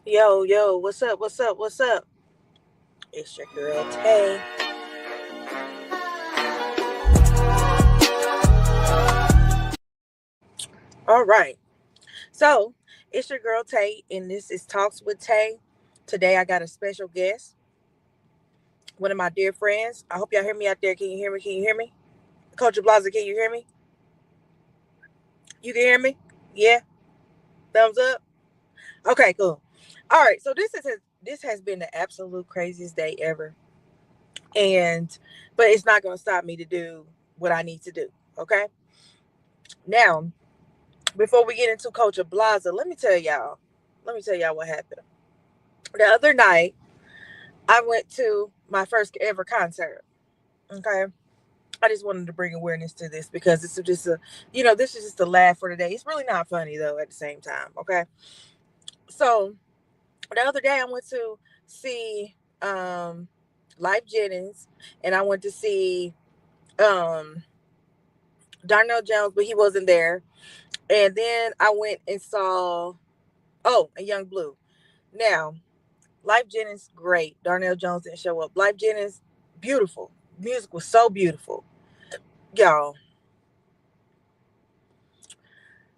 Yo, yo, what's up? What's up? What's up? It's your girl Tay. All right. So, it's your girl Tay, and this is Talks with Tay. Today, I got a special guest, one of my dear friends. I hope y'all hear me out there. Can you hear me? Can you hear me? Coach Ablaza, can you hear me? You can hear me? Yeah? Thumbs up? Okay, cool. All right. So, this has been the absolute craziest day ever. And, but it's not going to stop me to do what I need to do. Okay? Now, before we get into Coach Ablaza, let me tell y'all what happened. The other night, I went to my first ever concert. Okay. I just wanted to bring awareness to this because it's just this is just a laugh for today. It's really not funny though at the same time. Okay. So the other day I went to see Life Jennings and I went to see um Darnell Jones, but he wasn't there. And then I went and saw a Young Blue. Now, Life Jennings, great. Darnell Jones didn't show up. Life Jennings, beautiful. Music was so beautiful. Y'all,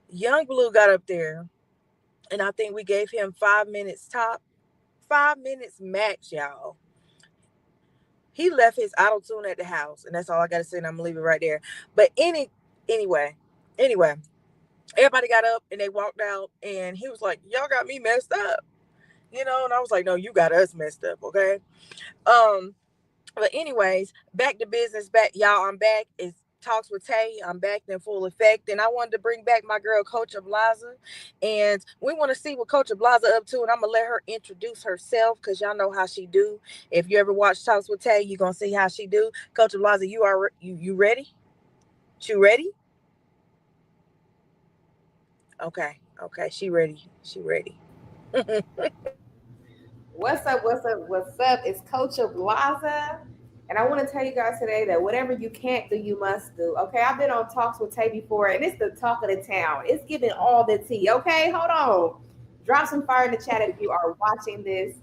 Young Blue got up there, and I think we gave him 5 minutes top. 5 minutes max, y'all. He left his auto tune at the house, and that's all I gotta say, and I'm gonna leave it right there. But anyway, anyway, everybody got up and they walked out, and he was like, "Y'all got me messed up," and I was like, "No, you got us messed up, okay?" Um, But anyways, back to business. Back, y'all. I'm back. It's Talks with Tay. I'm back in full effect, and I wanted to bring back my girl, Coach Ablaza, and we want to see what Coach Ablaza up to, and I'm gonna let her introduce herself because y'all know how she do. If you ever watch Talks with Tay, you're gonna see how she do. Coach Ablaza, you ready? You ready? Okay, okay, she ready. She ready. What's up? What's up? What's up? It's Coach Ablaza. And I want to tell you guys today that whatever you can't do, you must do. Okay, I've been on talks with Tay before, and it's the talk of the town. It's giving all the tea. Okay, hold on. Drop some fire in the chat if you are watching this.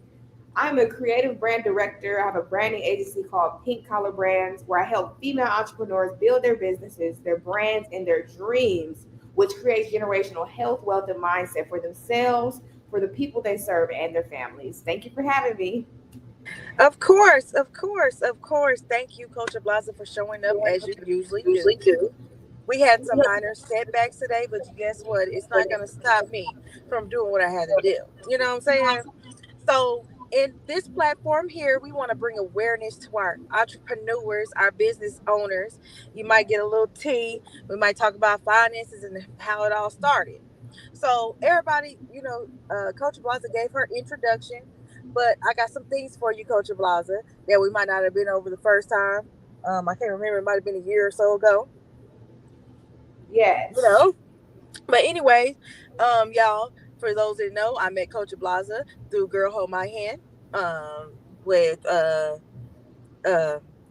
I'm a creative brand director. I have a branding agency called Pink Collar Brands, where I help female entrepreneurs build their businesses, their brands, and their dreams, which creates generational health, wealth, and mindset for themselves, for the people they serve, and their families. Thank you for having me. Of course, of course, of course. Thank you, Coach Ablaza, for showing up as you usually do. We had some minor setbacks today, but guess what? It's not going to stop me from doing what I had to do. You know what I'm saying? So, in this platform here, we want to bring awareness to our entrepreneurs, our business owners. You might get a little tea. We might talk about finances and how it all started. So, everybody, Coach Blaza gave her introduction, but I got some things for you, Coach Blaza, that we might not have been over the first time. I can't remember. It might have been a year or so ago. You Yes. know, but anyways, y'all, for those that know, I met Coach Blaza through Girl Hold My Hand, with uh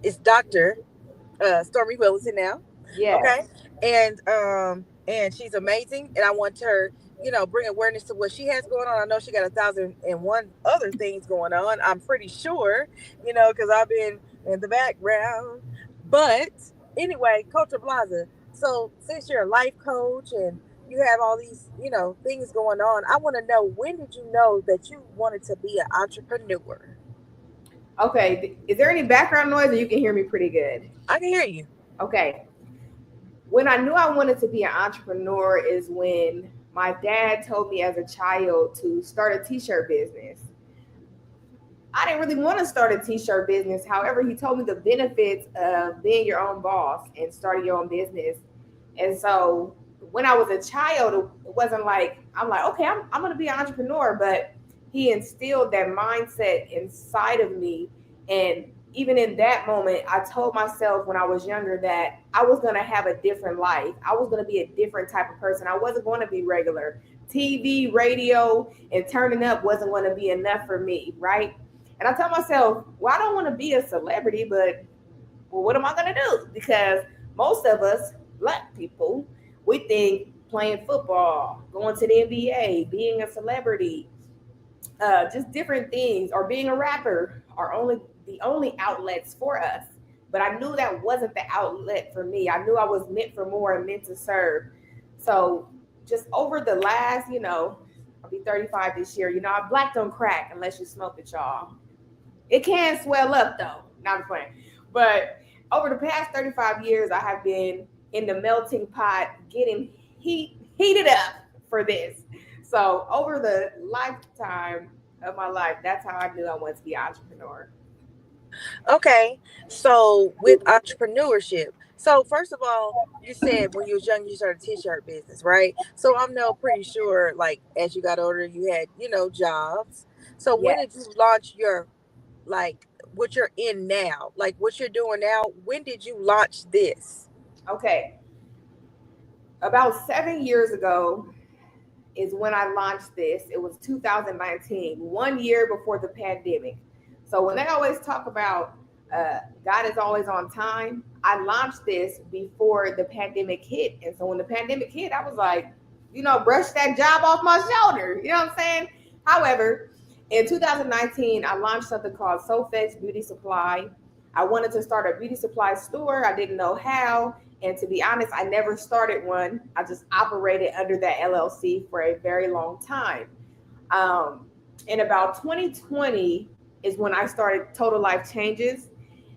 it's Dr. Stormy Wilson now. Okay. Yes. And she's amazing, and I want her, bring awareness to what she has going on. I know she got 1,001 other things going on, I'm pretty sure, because I've been in the background. But anyway, Coach Blaza, so since you're a life coach and you have all these, things going on, I want to know, when did you know that you wanted to be an entrepreneur? Okay. Is there any background noise or you can hear me pretty good? I can hear you. Okay. When I knew I wanted to be an entrepreneur is when my dad told me as a child to start a t-shirt business. I didn't really want to start a t-shirt business. However, he told me the benefits of being your own boss and starting your own business. And so when I was a child, it wasn't like I'm like, okay, I'm going to be an entrepreneur, but he instilled that mindset inside of me. And even in that moment, I told myself when I was younger that I was going to have a different life. I was going to be a different type of person. I wasn't going to be regular. TV, radio, and turning up wasn't going to be enough for me, right? And I tell myself, well, I don't want to be a celebrity, but well, what am I going to do? Because most of us, black people, we think playing football, going to the NBA, being a celebrity, just different things, or being a rapper are only the only outlets for us. But I knew that wasn't the outlet for me. I knew I was meant for more and meant to serve. So just over the last, I'll be 35 this year. I black don't crack unless you smoke it, y'all. It can swell up though. Not playing. But over the past 35 years, I have been in the melting pot, getting heated up for this. So over the lifetime of my life, that's how I knew I wanted to be an entrepreneur. Okay, so with entrepreneurship, so first of all, you said when you was young you started a t-shirt business, right? So I'm now pretty sure, like as you got older, you had jobs. So when Yes. did you launch your like what you're in now, like what you're doing now? When did you launch this? Okay. About 7 years ago is when I launched this. It was 2019, 1 year before the pandemic. So when they always talk about God is always on time, I launched this before the pandemic hit. And so when the pandemic hit, I was like, brush that job off my shoulder. You know what I'm saying? However, in 2019, I launched something called SoFex Beauty Supply. I wanted to start a beauty supply store. I didn't know how. And to be honest, I never started one. I just operated under that LLC for a very long time. Um, in about 2020 is when I started Total Life Changes.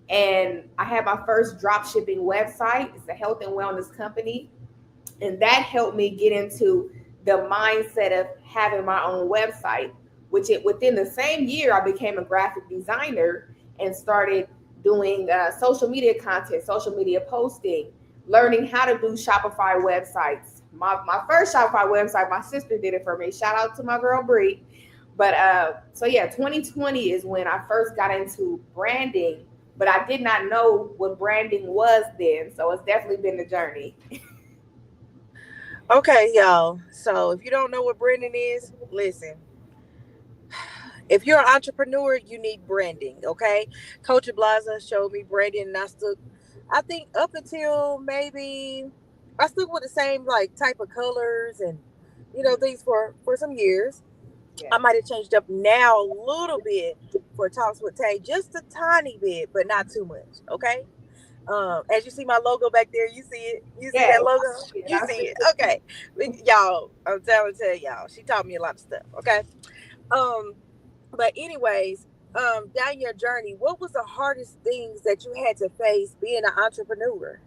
And I had my first drop shipping website. It's a health and wellness company. And that helped me get into the mindset of having my own website, which within the same year, I became a graphic designer and started doing social media content, social media posting, learning how to do Shopify websites. My first Shopify website, my sister did it for me. Shout out to my girl Bree. But so yeah, 2020 is when I first got into branding, but I did not know what branding was then. So it's definitely been a journey. Okay, y'all, so if you don't know what branding is, listen. If you're an entrepreneur, you need branding. Okay, Coach Ablaza showed me branding, and I think up until maybe I stuck with the same like type of colors and things for some years. I Yes. might have changed up now a little bit for Talks with Tay, just a tiny bit, but not too much. Okay. As you see my logo back there, you see it. You see Yes. that logo. And You I see see it. Okay, y'all. I'm tell y'all. She taught me a lot of stuff. Okay. Um, but anyways, down your journey, what was the hardest things that you had to face being an entrepreneur?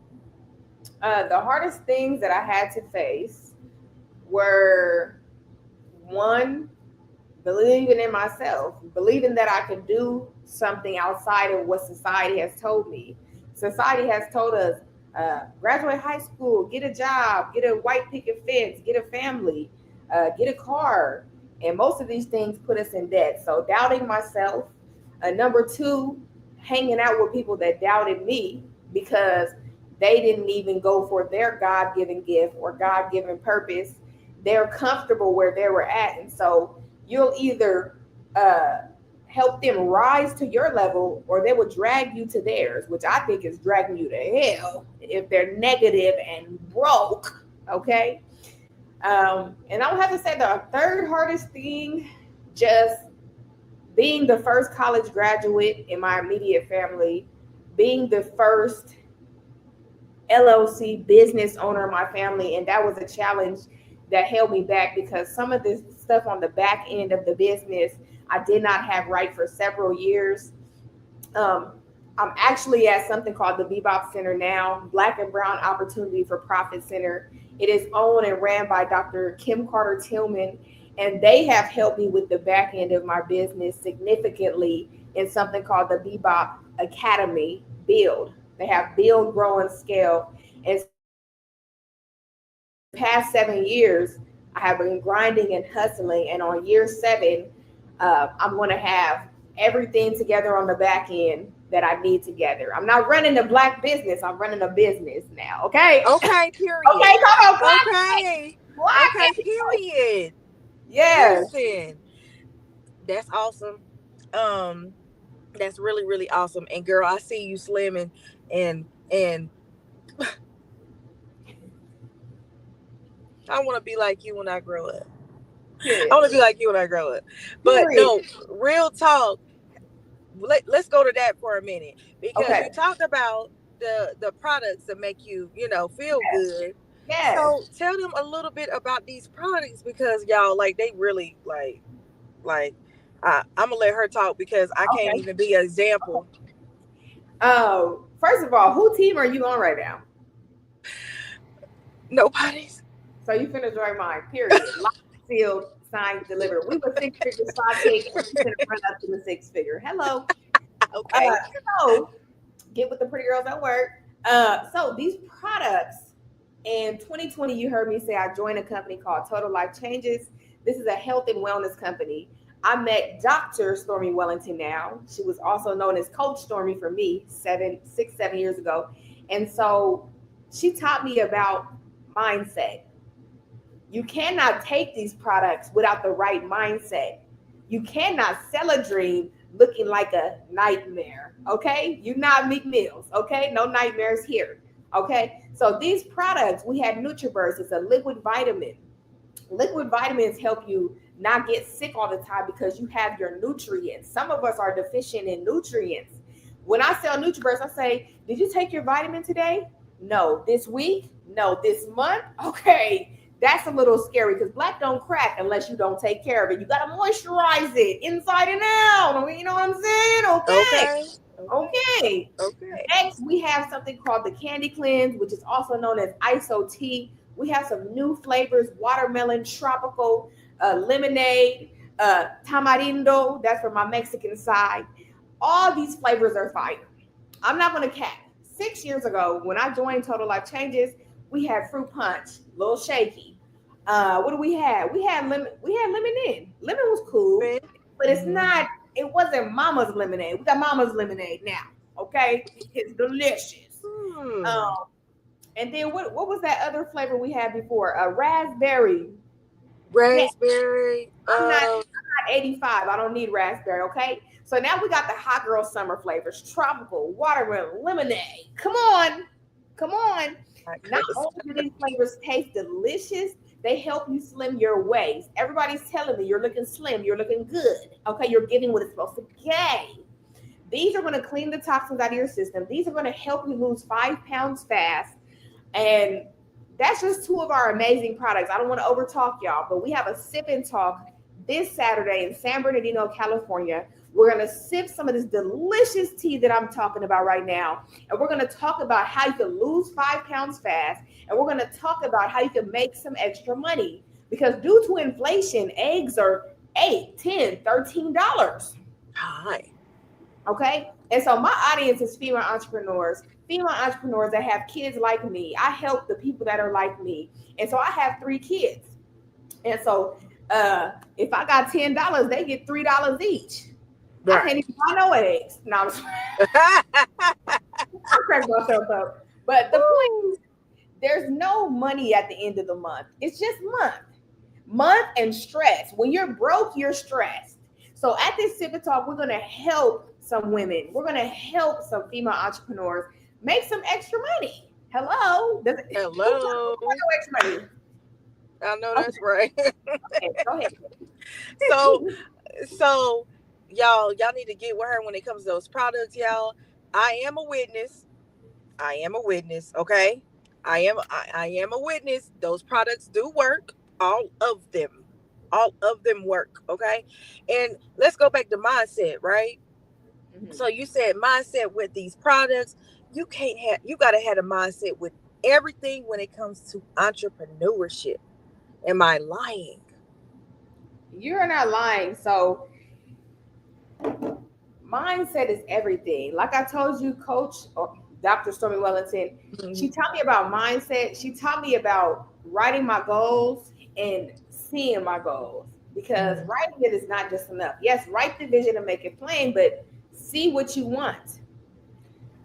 the hardest things that I had to face were one, believing in myself, believing that I could do something outside of what society has told me. Society has told us graduate high school, get a job, get a white picket fence, get a family, get a car. And most of these things put us in debt. So doubting myself. Number two, hanging out with people that doubted me because they didn't even go for their God given gift or God given purpose. They're comfortable where they were at. And so you'll either uh, help them rise to your level or they will drag you to theirs, which I think is dragging you to hell if they're negative and broke. Okay. And I would have to say the third hardest thing, just being the first college graduate in my immediate family, being the first LLC business owner in my family. And that was a challenge that held me back because some of this stuff on the back end of the business I did not have right for several years. Um, I'm actually at something called the Bebop Center now, Black and Brown Opportunity for Profit Center. It is owned and ran by Dr. Kim Carter Tillman, and they have helped me with the back end of my business significantly in something called the Bebop Academy Build. They have build, grow, and scale. And so over the past 7 years, I have been grinding and hustling. And on year seven, I'm going to have everything together on the back end that I need together. I'm not running a black business. I'm running a business now. Okay. Okay, Okay. period. Come on, black. Okay. Okay, Black. period. Yes. Listen, that's awesome. Um, that's really, really awesome. And girl, I see you slimming and I want to be like you when I grow up. Period. I want to be like you when I grow up. But Period. no, real talk. Let's go to that for a minute because you Okay. talked about the products that make you, feel good. Yes. So tell them a little bit about these products because y'all like they really like I'm gonna let her talk because I can't Okay. even be an example. First of all, who team are you on right now? Nobody's. So you finna join mine. Period. Locked, sealed, signed, delivered. We were six figure sidekick, and we finna run up to the six figure. Hello. Uh, Okay. so get with the pretty girls at work. So these products in 2020, you heard me say I joined a company called Total Life Changes. This is a health and wellness company. I met Dr. Stormy Wellington now. She was also known as Coach Stormy for me 7 years ago. And so she taught me about mindset. You cannot take these products without the right mindset. You cannot sell a dream looking like a nightmare. Okay. You're not Meek Mills. Okay. No nightmares here. Okay. So these products, we had NutriBurst. It's a liquid vitamin. Liquid vitamins help you not get sick all the time because you have your nutrients. Some of us are deficient in nutrients. When I sell NutriBurst, I say, did you take your vitamin today? No. This week? No. This month? Okay. That's a little scary because black don't crack unless you don't take care of it. You got to moisturize it inside and out. You know what I'm saying? Okay. Okay. Okay. Okay. Okay. Next, we have something called the Candy Cleanse, which is also known as ISO tea. We have some new flavors: watermelon, tropical, lemonade, tamarindo. That's for my Mexican side. All these flavors are fire. I'm not going to cap. 6 years ago, when I joined Total Life Changes, we had fruit punch, a little shaky. What do we have? We had lemon. We had lemonade. Lemon was cool, but it's Mm-hmm. not. It wasn't Mama's lemonade. We got Mama's lemonade now. Okay, it's delicious. Hmm. Um, and then what was that other flavor we had before? A raspberry. Yeah, Raspberry. I'm not 85. I don't need raspberry. Okay. So now we got the hot girl summer flavors: tropical, watermelon, lemonade. Come on, come on. Hot Not girls. only do these flavors taste delicious, they help you slim your waist. Everybody's telling me you're looking slim, you're looking good. Okay, you're getting what it's supposed to gain. These are going to clean the toxins out of your system. These are going to help you lose 5 pounds fast. And that's just two of our amazing products. I don't want to overtalk y'all, but we have a sip and talk this Saturday in San Bernardino, California. We're going to sip some of this delicious tea that I'm talking about right now. And we're going to talk about how you can lose 5 pounds fast. And we're going to talk about how you can make some extra money. Because due to inflation, eggs are $8, $10, $13. Hi. Okay. And so my audience is female entrepreneurs that have kids like me. I help the people that are like me. And so I have 3 kids. And so if I got $10, they get $3 each. I can't Right. even buy no eggs. No, I crack myself up. But the point is, there's no money at the end of the month. It's just month and stress. When you're broke, you're stressed. So at this Sip and Talk, we're going to help some women. We're going to help some female entrepreneurs make some extra money. Hello? Who's trying Hello. no extra money? I know Okay, that's right. go ahead. so so y'all need to get with her when it comes to those products, y'all. I am a witness. I am a witness, okay? I am a witness. Those products do work. All of them. All of them work, okay? And let's go back to mindset, right? Mhm. So you said mindset with these products. You gotta have a mindset with everything when it comes to entrepreneurship. Am I lying? You're not lying. So mindset is everything. Like I told you, Coach Dr. Stormy Wellington, she taught me about mindset. She taught me about writing my goals and seeing my goals. Because Mhm. writing it is not just enough. Yes, write the vision and make it plain, but see what you want.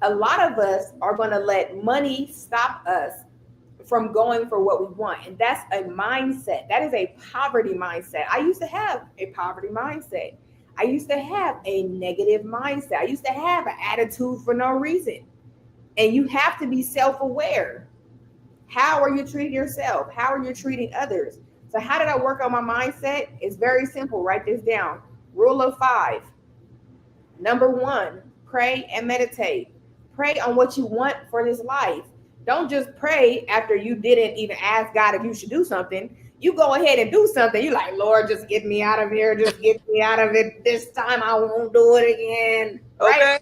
A lot of us are going to let money stop us from going for what we want. And that's a mindset. That is a poverty mindset. I used to have a poverty mindset. I used to have a negative mindset. I used to have an attitude for no reason. And you have to be self aware. How are you treating yourself? How are you treating others? So how did I work on my mindset? It's very simple. Write this down. Rule of 5. Number 1, pray and meditate. Pray on what you want for this life. Don't just pray after you didn't even ask God if you should do something. You go ahead and do something. You're like, Lord, just get me out of here. Just get me out of it. This time I won't do it again. Right? Okay.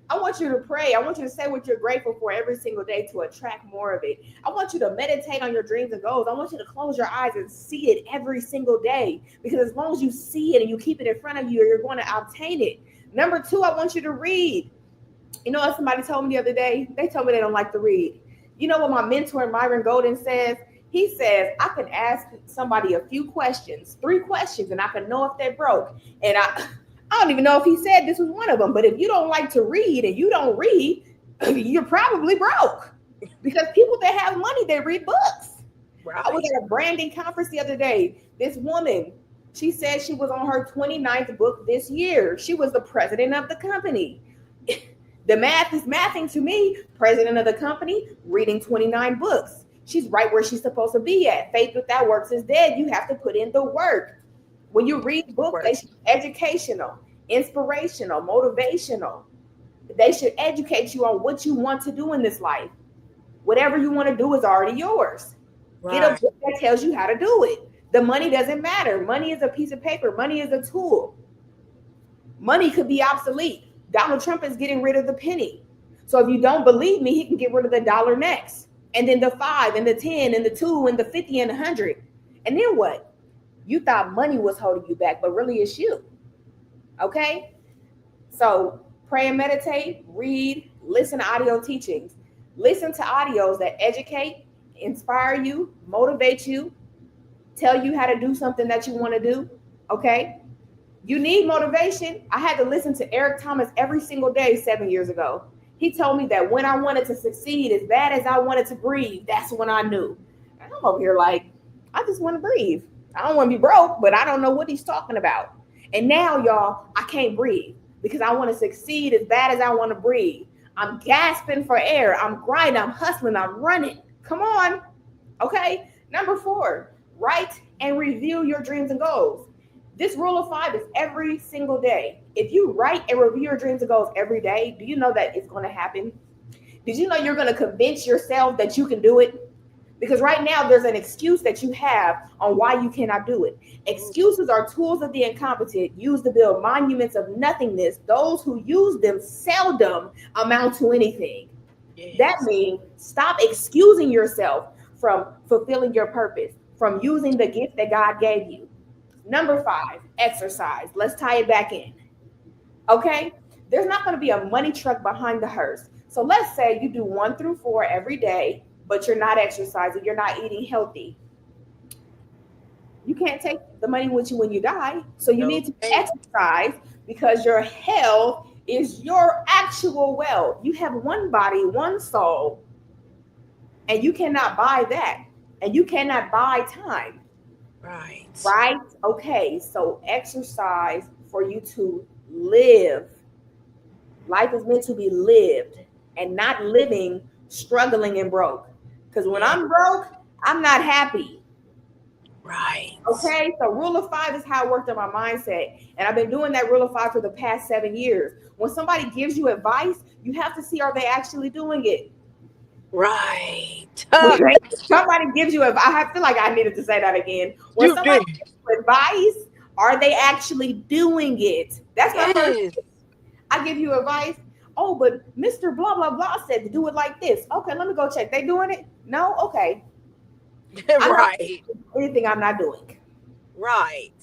I want you to pray. I want you to say what you're grateful for every single day to attract more of it. I want you to meditate on your dreams and goals. I want you to close your eyes and see it every single day, because as long as you see it and you keep it in front of you, you're going to obtain it. Number 2, I want you to read. You know what somebody told me the other day? They told me they don't like to read. You know what my mentor, Myron Golden, says? He says, I can ask somebody a few questions, 3 questions, and I can know if they're broke. And I don't even know if he said this was one of them, but if you don't like to read and you don't read, you're probably broke. Because people that have money, they read books. Right. I was at a branding conference the other day. This woman, she said she was on her 29th book this year. She was the president of the company. The math is mathing to me. President of the company, reading 29 books. She's right where she's supposed to be at. Faith without works is dead. You have to put in the work. When you read books, they should be educational, inspirational, motivational. They should educate you on what you want to do in this life. Whatever you want to do is already yours. Right. Get a book that tells you how to do it. The money doesn't matter. Money is a piece of paper. Money is a tool. Money could be obsolete. Donald Trump is getting rid of the penny. So if you don't believe me, he can get rid of the dollar next. And then the 5 and the 10 and the 2 and the 50 and 100. And then what? You thought money was holding you back, but really it's you. Okay? So pray and meditate, read, listen to audio teachings. Listen to audios that educate, inspire you, motivate you, tell you how to do something that you want to do. Okay? You need motivation. I had to listen to Eric Thomas every single day 7 years ago. He told me that when I wanted to succeed as bad as I wanted to breathe, that's when I knew. And I'm over here like, I just want to breathe. I don't want to be broke, but I don't know what he's talking about. And now, y'all, I can't breathe because I want to succeed as bad as I want to breathe. I'm gasping for air. I'm grinding. I'm hustling. I'm running. Come on. Okay. Number 4, write and review your dreams and goals. This rule of 5 is every single day. If you write and review your dreams and goals every day, do you know that it's going to happen? Did you know you're going to convince yourself that you can do it? Because right now there's an excuse that you have on why you cannot do it. Excuses are tools of the incompetent used to build monuments of nothingness. Those who use them seldom amount to anything. Yes. That means stop excusing yourself from fulfilling your purpose, from using the gift that God gave you. Number 5, exercise. Let's tie it back in. Okay? There's not going to be a money truck behind the hearse. So let's say you do 1 through 4 every day, but you're not exercising, you're not eating healthy. You can't take the money with you when you die. So you need to exercise because your health is your actual wealth. You have one body, one soul, and you cannot buy that. And you cannot buy time. Right. Right? Okay. So exercise for you to live. Life is meant to be lived and not living struggling and broke. Because when I'm broke, I'm not happy. Right. Okay. So rule of 5 is how it worked on my mindset. And I've been doing that rule of 5 for the past 7 years. When somebody gives you advice, you have to see, are they actually doing it? Right. Somebody gives you advice. I feel like I needed to say that again. When somebody gives you advice, are they actually doing it? That's my first. I give you advice. Oh, but Mr. Blah, blah, blah said to do it like this. Okay, let me go check. They doing it? No? Okay. Right. Anything I'm not doing. Right.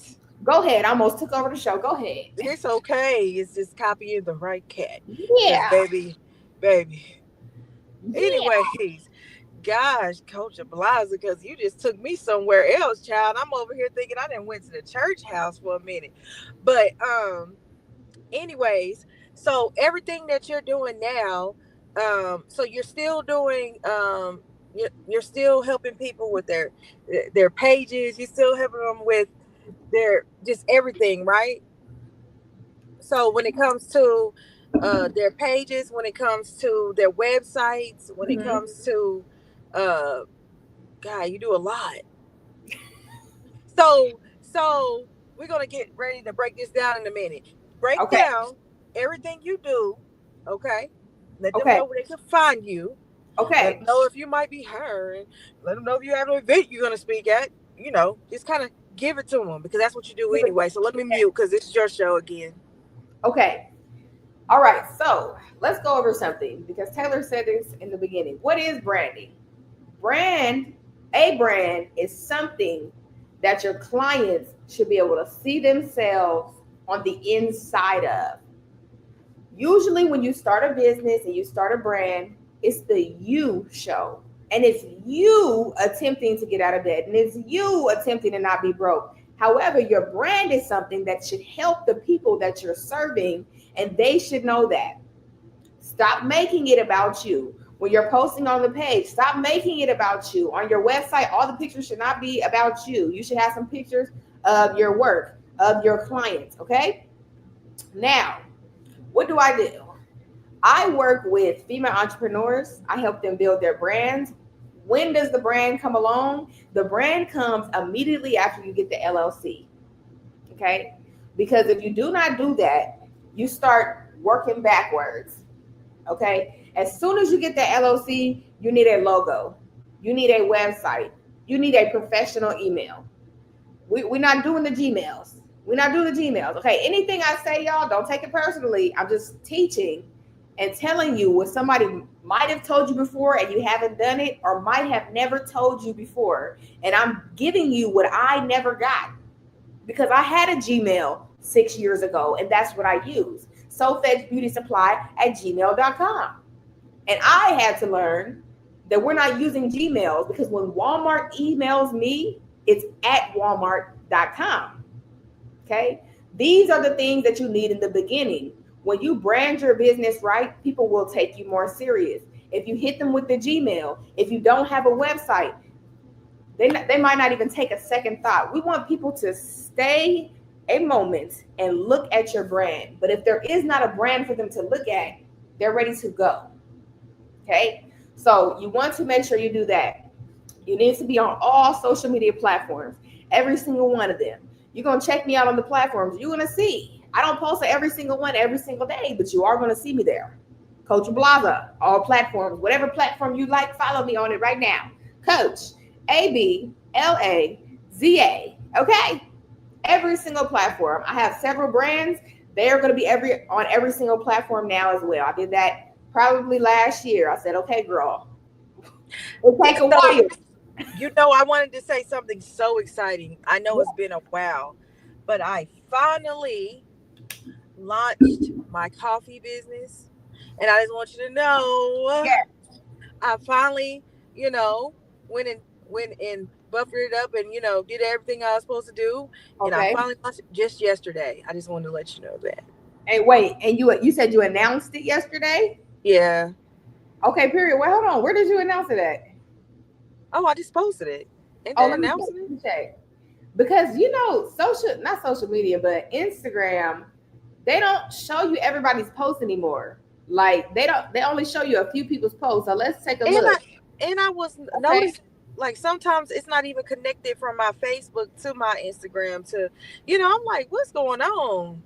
Go ahead. I almost took over the show. Go ahead. It's okay. It's just copying the right cat. Yeah. Baby. Yeah. Anyways, gosh, Coach Ablaza, because you just took me somewhere else, child. I'm over here thinking I done went to the church house for a minute. But anyways, so everything that you're doing now, so you're still doing you're still helping people with their pages, you're still helping them with their just everything, right? So when it comes to their pages, when it comes to their websites, when it comes to God, you do a lot. So we're gonna get ready to break this down in a minute. Break Okay. down everything you do, okay? Let them Okay. know where they can find you. Let them Okay. know if you might be hiring. Let them know if you have an event you're gonna speak at. Just kind of give it to them because that's what you do anyway. So let me mute because this is your show again. Okay. All right. So let's go over something because Taylor said this in the beginning. What is branding? Brand, a brand is something that your clients should be able to see themselves on the inside of. Usually, when you start a business and you start a brand, it's the you show. And it's you attempting to get out of bed. And it's you attempting to not be broke. However, your brand is something that should help the people that you're serving, and they should know that. Stop making it about you. When you're posting on the page, stop making it about you. On your website, all the pictures should not be about you. You should have some pictures of your work, of your clients, okay? Now, what do I do? I work with female entrepreneurs. I help them build their brands. When does the brand come along? The brand comes immediately after you get the LLC. Okay? Because if you do not do that, you start working backwards. Okay? As soon as you get the LLC, you need a logo, you need a website, you need a professional email. We're not doing the Gmails. We're not doing the Gmails. Okay? Anything I say, y'all, don't take it personally. I'm just teaching and telling you what somebody might have told you before and you haven't done it, or might have never told you before. And I'm giving you what I never got because I had a Gmail 6 years ago, and that's what I use. SoFedBeautySupply@gmail.com. And I had to learn that we're not using Gmails because when Walmart emails me, it's at walmart.com. Okay? These are the things that you need in the beginning. When you brand your business right, people will take you more serious. If you hit them with the Gmail, if you don't have a website, they might not even take a second thought. We want people to stay a moment and look at your brand. But if there is not a brand for them to look at, they're ready to go. Okay? So you want to make sure you do that. You need to be on all social media platforms, every single one of them. You're going to check me out on the platforms. You're going to see. I don't post every single one every single day, but you are going to see me there. Coach Ablaza, all platforms. Whatever platform you like, follow me on it right now. Coach Ablaza. Okay? Every single platform. I have several brands. They are going to be on every single platform now as well. I did that probably last year. I said, okay, girl, it'll take a So, while. I wanted to say something so exciting. I know it's been a while, but I finally launched my coffee business. And I just want you to know Yeah. I finally, you know, went and buffered it up and, did everything I was supposed to do. And I Okay. finally launched it just yesterday. I just wanted to let you know that. Hey, wait, and you said you announced it yesterday? Yeah. Okay, period. Well, hold on. Where did you announce it at? Oh, I just posted it. Ain't Oh, they let me check. announcing Let it? me check. Because not social media, but Instagram, they don't show you everybody's posts anymore. Like they only show you a few people's posts. So let's take a And look. I was Okay. noticing like sometimes it's not even connected from my Facebook to my Instagram to, I'm like, what's going on?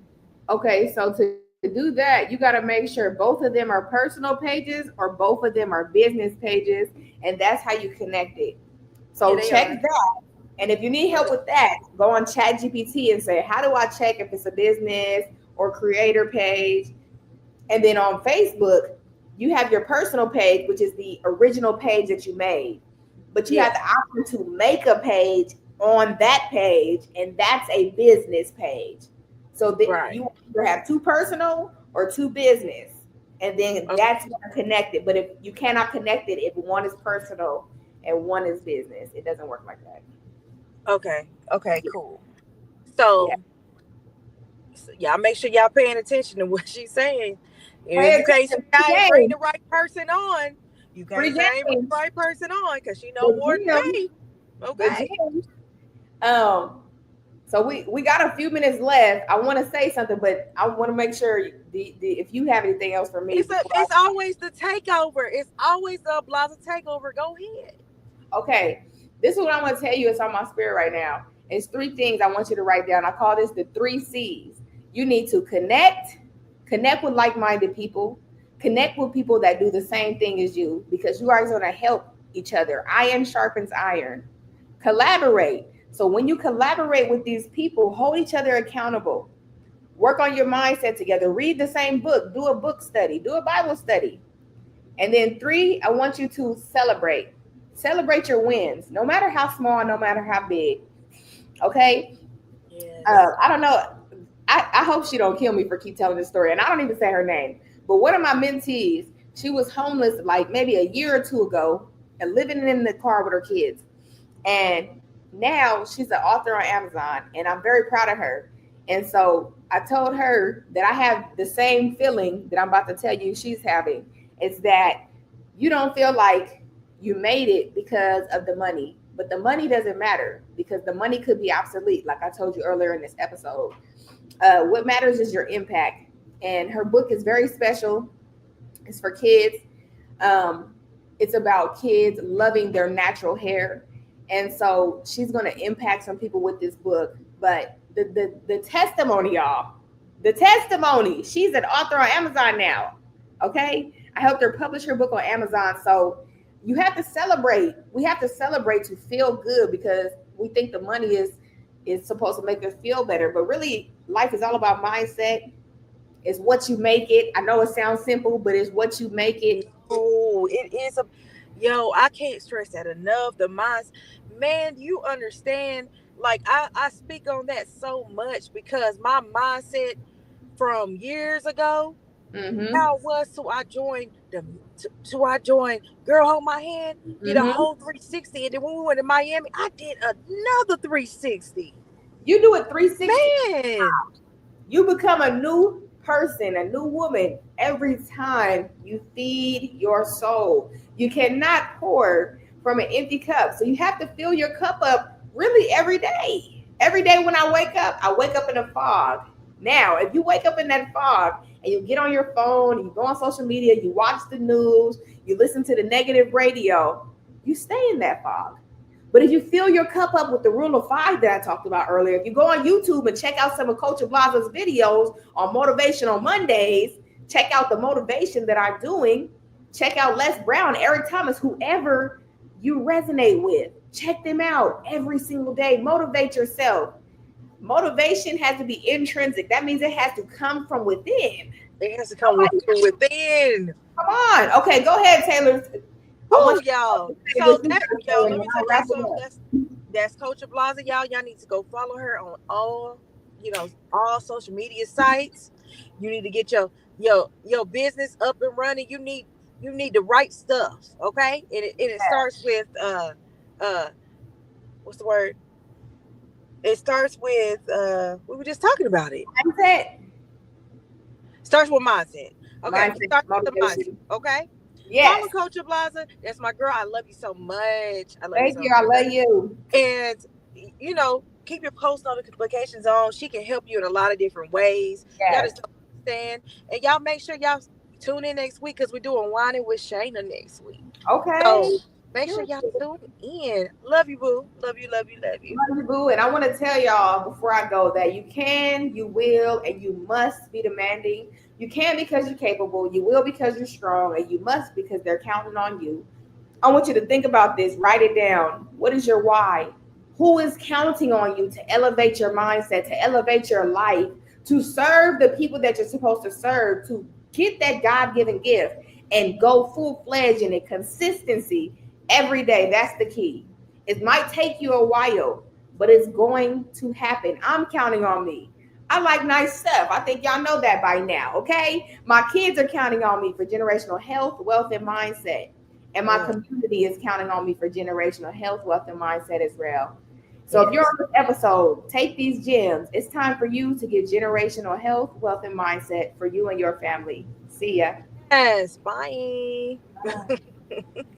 Okay, so to do that, you got to make sure both of them are personal pages or both of them are business pages, and that's how you connect it. So Yeah, they check are. that. And if you need help with that, go on ChatGPT and say, how do I check if it's a business or creator page? And then on Facebook, you have your personal page, which is the original page that you made. But you have Yeah. the option to make a page on that page, and that's a business page. So that Right. you either have two personal or two business, and then Okay. that's connected. But if you cannot connect it, if one is personal and one is business, it doesn't work like that. Okay. Okay. Yeah, Cool. yeah. So, y'all make sure y'all paying attention to what she's saying. Pay You can't say attention. Free I ain't bring game. the right person on. You Free can't say I ain't bring game. the right person on because she know The more than gym. me. The Okay. gym. Um, so we got a few minutes left. I want to say something, but I want to make sure if you have anything else for me before It's always the takeover. It's always the Ablaza takeover. Go ahead. okay. This is what I want to tell you. It's on my spirit right now. It's three things I want you to write down. I call this the three C's. You need to connect with like-minded people, connect with people that do the same thing as you, because you are going to help each other. Iron sharpens iron. Collaborate. So when you collaborate with these people, hold each other accountable. Work on your mindset together. Read the same book. Do a book study. Do a Bible study. And then three, I want you to celebrate. Celebrate your wins, no matter how small, no matter how big. Okay. Yes. I don't know. I hope she don't kill me for keep telling this story. And I don't even say her name. But one of my mentees, she was homeless like maybe a year or two ago and living in the car with her kids. And now she's an author on Amazon, and I'm very proud of her. And so I told her that I have the same feeling that I'm about to tell you she's having. It's that you don't feel like you made it because of the money, but the money doesn't matter because the money could be obsolete, like I told you earlier in this episode. What matters is your impact. And her book is very special. It's for kids. Um, it's about kids loving their natural hair. And so she's going to impact some people with this book. But the testimony, y'all, the testimony, she's an author on Amazon now. Okay. I helped her publish her book on Amazon. So you have to celebrate. We have to celebrate to feel good because we think the money is supposed to make us feel better. But really, life is all about mindset. It's what you make it. I know it sounds simple, but it's what you make it. Oh, it is a yo, I can't stress that enough. The minds, man, you understand. Like I speak on that so much because my mindset from years ago, Mm-hmm. how it was till I joined till I joined Girl Hold My Hand, did a Mm-hmm. whole 360, and then when we went to Miami, I did another 360. You do it 360. Man, You become a new person, a new woman every time you feed your soul. You cannot pour from an empty cup. So you have to fill your cup up really every day. Every day when I wake up in a fog. Now, if you wake up in that fog and you get on your phone, you go on social media, you watch the news, you listen to the negative radio, you stay in that fog. But if you fill your cup up with the rule of five that I talked about earlier, if you go on YouTube and check out some of Coach Ablaza's videos on Motivational Mondays, check out the motivation that I'm doing, check out Les Brown, Eric Thomas, whoever you resonate with. Check them out every single day. Motivate yourself. Motivation has to be intrinsic. That means it has to come from within. it has to come with from within. Come on. Okay, go ahead, Taylor. I want Oh, you y'all. to say So what you that got yo, going let and me tell I'll y'all wrap it something. up. That's Coach Ablaza, y'all. Y'all need to go follow her on all social media sites. You need to get your business up and running. You need the right stuff, okay? And it starts with uh what's the word? It starts with we were just talking about it. Mindset. Starts with mindset. Okay, Mindset, start with the mindset. motivation. Okay, follow Yes. Coach Ablaza. That's my girl. I love you so much. I love you Thank so you. I much. love you. And keep your post notifications on. She can help you in a lot of different ways. Y'all Yes. just don't understand. And y'all make sure y'all tune in next week because we're doing whining with Shayna next week. Okay. So make sure y'all tune in. Love you, boo. Love you, love you, love you. Love you, boo. And I want to tell y'all before I go that you can, you will, and you must be demanding. You can because you're capable. You will because you're strong, and you must because they're counting on you. I want you to think about this. Write it down. What is your why? Who is counting on you to elevate your mindset, to elevate your life, to serve the people that you're supposed to serve, to get that God given gift and go full fledged in it, consistency every day? That's the key. It might take you a while, but it's going to happen. I'm counting on me. I like nice stuff. I think y'all know that by now, okay? My kids are counting on me for generational health, wealth, and mindset. And my Mm, community is counting on me for generational health, wealth, and mindset as well. So if you're yes. on this episode, take these gems. It's time for you to get generational health, wealth, and mindset for you and your family. See ya. Yes. Bye.